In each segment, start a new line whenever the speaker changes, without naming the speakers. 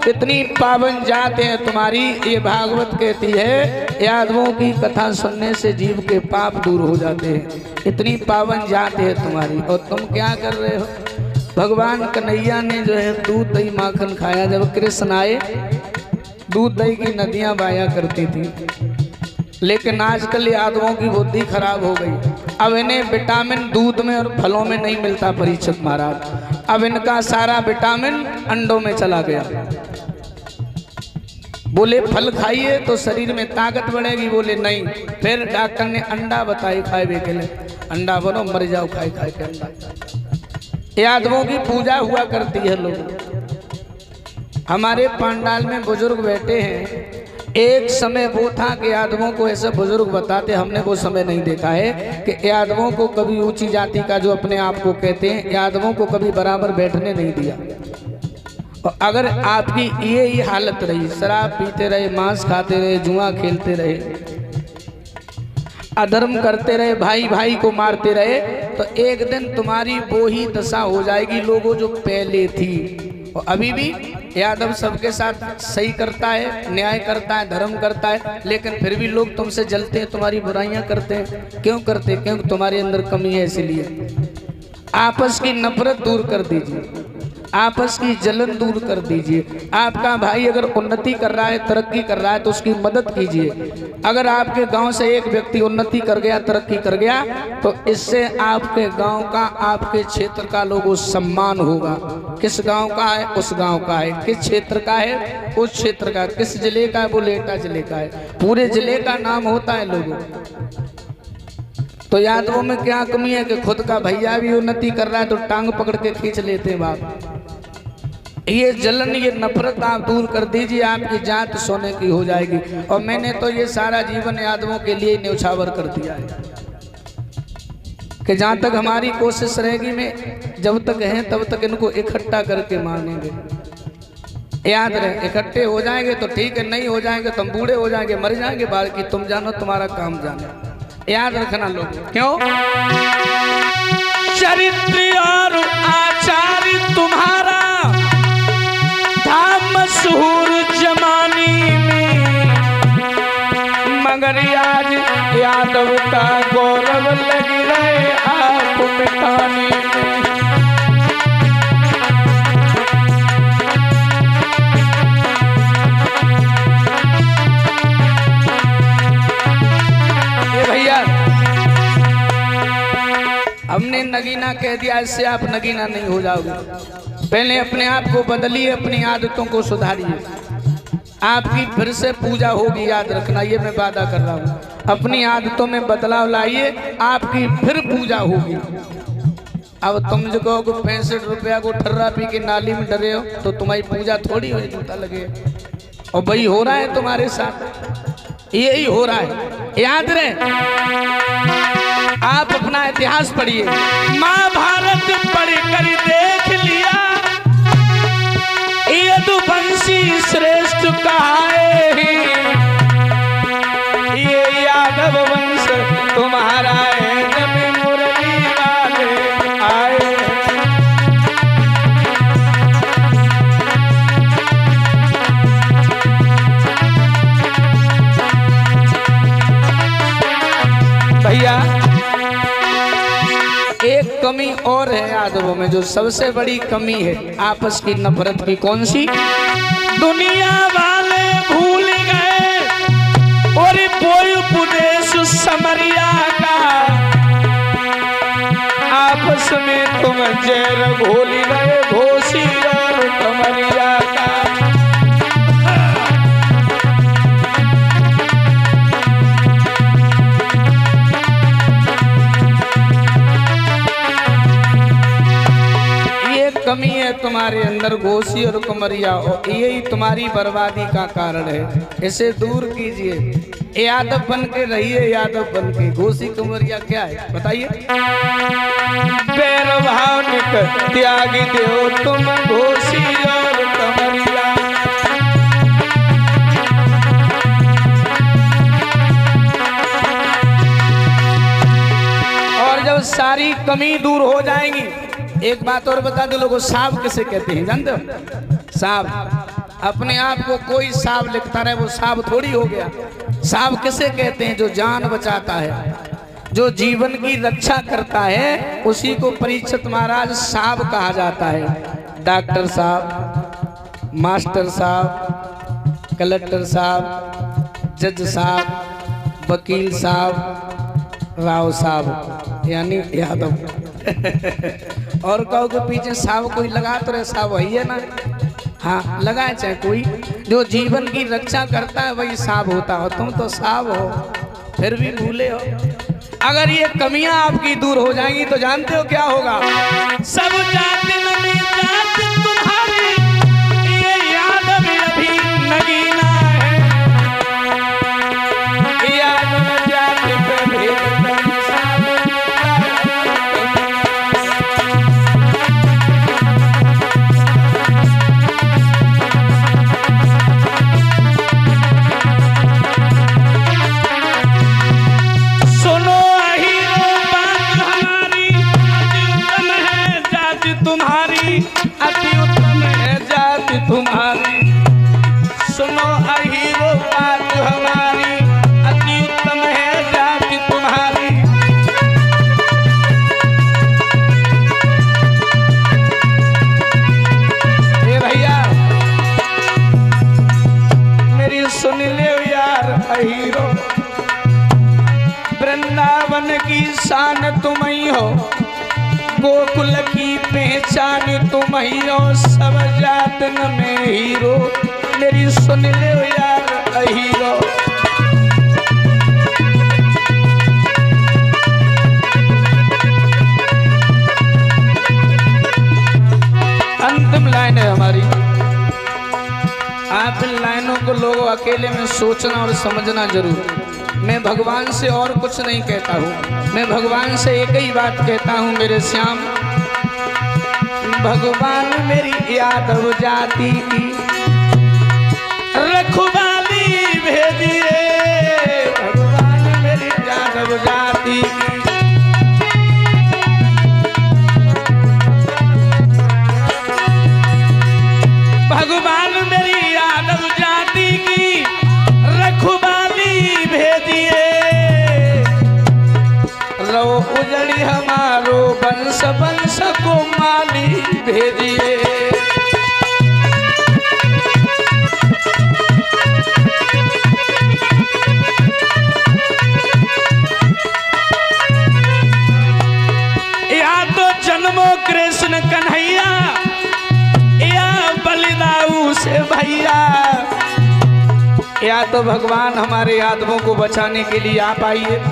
इतनी पावन जात है तुम्हारी। ये भागवत कहती है यादवों की कथा सुनने से जीव के पाप दूर हो जाते हैं। इतनी पावन जात है तुम्हारी और तुम क्या कर रहे हो। भगवान कन्हैया ने जो है दूध दही माखन खाया। जब कृष्ण आए दूध दही की नदियां बहाया करती थी, लेकिन आजकल यादवों की बुद्धि खराब हो गई। अब इन्हें विटामिन दूध में और फलों में नहीं मिलता परीक्षित महाराज। अब इनका सारा विटामिन अंडों में चला गया। बोले फल खाइए तो शरीर में ताकत बढ़ेगी, बोले नहीं। फिर डॉक्टर ने अंडा बताई खाए के लिए, अंडा बनो मर जाओ खाए खाए के अंडा। यादवों की पूजा हुआ करती है लोग। हमारे पंडाल में बुजुर्ग बैठे हैं। एक समय वो था कि यादवों को ऐसे बुजुर्ग बताते, हमने वो समय नहीं देखा है कि यादवों को कभी ऊंची जाति का जो अपने आप को कहते हैं, यादवों को कभी बराबर बैठने नहीं दिया। और अगर आपकी ये ही हालत रही, शराब पीते रहे, मांस खाते रहे, जुआ खेलते रहे, अधर्म करते रहे, भाई भाई को मारते रहे, तो एक दिन तुम्हारी वो ही दशा हो जाएगी लोगों जो पहले थी। और अभी भी यादव सबके साथ सही करता है, न्याय करता है, धर्म करता है, लेकिन फिर भी लोग तुमसे जलते हैं, तुम्हारी बुराइयां करते हैं। क्यों करते हैं? क्योंकि तुम्हारे अंदर कमी है। इसलिए आपस की नफरत दूर कर दीजिए, आपस की जलन दूर कर दीजिए। आपका भाई अगर उन्नति कर रहा है, तरक्की कर रहा है, तो उसकी मदद कीजिए। अगर आपके गांव से एक व्यक्ति उन्नति कर गया, तरक्की कर गया, तो इससे आपके गांव का, आपके क्षेत्र का लोगों को सम्मान होगा। किस गांव का है? उस गांव का है। किस क्षेत्र का है? उस क्षेत्र का। किस जिले का है? वो लेटा जिले का है। पूरे जिले का नाम होता है लोगों। तो यादवों में क्या कमी है कि खुद का भैया भी उन्नति कर रहा है तो टांग पकड़ के खींच लेते हैं बाप। ये जलन, ये नफरत आप दूर कर दीजिए, आपकी जात सोने की हो जाएगी। और मैंने तो ये सारा जीवन यादवों के लिए न्यौछावर कर दिया है कि जहां तक हमारी कोशिश रहेगी, मैं जब तक हैं तब तक इनको इकट्ठा करके मानेंगे। याद रहे, इकट्ठे हो जाएंगे तो ठीक है, नहीं हो जाएंगे तो हम बूढ़े हो जाएंगे, मर जाएंगे, बाकी तुम जानो, तुम्हारा काम जानो। याद रखना लोग। क्यों? चरित्र और आचार्य तुम्हारा था मशहूर जमाने में, मगर आज यादव का गौरव लग रहे आप मिटाने में। हमने नगीना कह दिया, इससे आप नगीना नहीं हो जाओगे। पहले अपने आप को बदलिए, अपनी आदतों को सुधारिए, आपकी फिर से पूजा होगी। याद रखना, ये मैं वादा कर रहा हूँ। अपनी आदतों में बदलाव लाइए, आपकी फिर पूजा होगी। अब तुम जो कहो 65 रुपया को ठर्रा पी के नाली में डरे हो, तो तुम्हारी पूजा थोड़ी हो, जूता लगे। और वही हो रहा है तुम्हारे साथ, यही हो रहा है। याद रहे, आप अपना इतिहास पढ़िए, महाभारत पढ़कर देख लिया, यदुवंशी श्रेष्ठ कहाए, ये यादव वंश तुम्हारा है, जब मुरली वाले आए। भैया एक कमी और है यादवों में, जो सबसे बड़ी कमी है आपस की नफरत की। कौन सी? दुनिया वाले भूल गए और कोई उपदेश समरिया का, आपस में तुम जहर घोल गए घोसी और कमरिया का। कमी है तुम्हारे अंदर, घोसी और कुमरिया, और यही तुम्हारी बर्बादी का कारण है। इसे दूर कीजिए, यादव बन के रहिए, यादव बन के। घोसी कुमरिया क्या है बताइए? बैर भावनिक त्याग दो तुम घोसी और कुमरिया। और जब सारी कमी दूर हो जाएगी, एक बात और बता दो लोगों, सांप किसे कहते हैं जानते हो? सांप अपने आप को कोई साहब लिखता रहे, वो साहब थोड़ी हो गया। साहब किसे कहते हैं? जो जान बचाता है, जो जीवन की रक्षा करता है, उसी को परीक्षित महाराज साहब कहा जाता है। डॉक्टर साहब, मास्टर साहब, कलेक्टर साहब, जज साहब, वकील साहब, राव साहब यानी यादव और कहो के पीछे साहब कोई लगा तो रहे, साहब वही है ना। हाँ लगाए चाहे कोई, जो जीवन की रक्षा करता है वही साहब होता हो। तुम तो साहब हो फिर भी भूले हो। अगर ये कमियां आपकी दूर हो जाएंगी तो जानते हो क्या होगा? सब जाति नमी जाति तुम्हारी, ये यादव अभी नगीना है। यादव जाति पे भेद तुम्हारी। सुनो अहीरो बात हमारी, अति उत्तम है जाति तुम्हारी। ये भैया मेरी सुन ले यार अहीरो, वृंदावन की शान तुम ही हो, गोकुल की पहचान तुम ही हो, सब जातन में हीरो। मेरी सुन ले यार अहीरो। अंतिम लाइन है हमारी। आप इन लाइनों को लोगों अकेले में सोचना और समझना जरूर। मैं भगवान से और कुछ नहीं कहता हूँ, मैं भगवान से एक ही बात कहता हूँ, मेरे श्याम भगवान मेरी यादव जाति की रखवाली भेजिए। भगवान मेरी यादव जाति की भगवान मेरी यादव जाति की रखवाली भेजिए। रो उजड़ी हमारो वंश वंश को माली भेजिए। या तो जन्मो कृष्ण कन्हैया, या बलिदाऊ से भैया, या तो भगवान हमारे यादवों को बचाने के लिए आप आइए।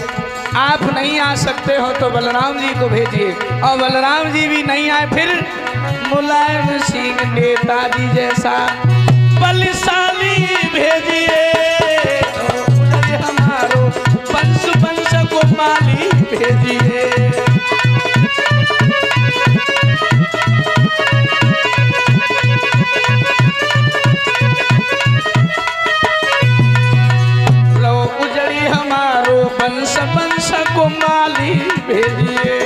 आप नहीं आ सकते हो तो बलराम जी को भेजिए, और बलराम जी भी नहीं आए फिर मुलायम सिंह नेताजी जैसा बलशाली भेजिए। तो हमारो वंश वंश को माली भेजिए। उजड़ी हमारो वंश वंश को माली भेजिए।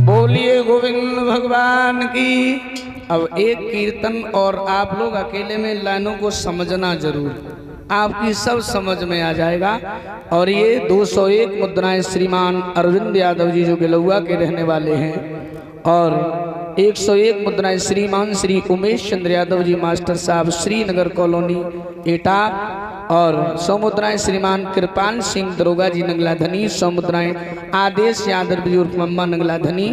बोलिए गोविंद भगवान की। अब एक कीर्तन और आप लोग अकेले में लाइनों को समझना जरूर, आपकी सब समझ में आ जाएगा। और ये 201 मुद्राएं श्रीमान अरविंद यादव जी जो गिलौआ के रहने वाले हैं, और 101 मुद्राएं श्रीमान श्री उमेश चंद्र यादव जी मास्टर साहब श्रीनगर कॉलोनी एटा, और 100 मुद्राएं श्रीमान कृपाल सिंह दरोगा जी नंगला धनी, 100 मुद्राएं आदेश यादव जी उर्फ मम्मा नंगला धनी।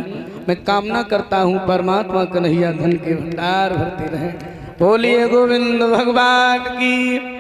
मैं कामना करता हूँ परमात्मा कन्हैया धन के भंडार भरते रहें। बोलिए गोविंद भगवान की।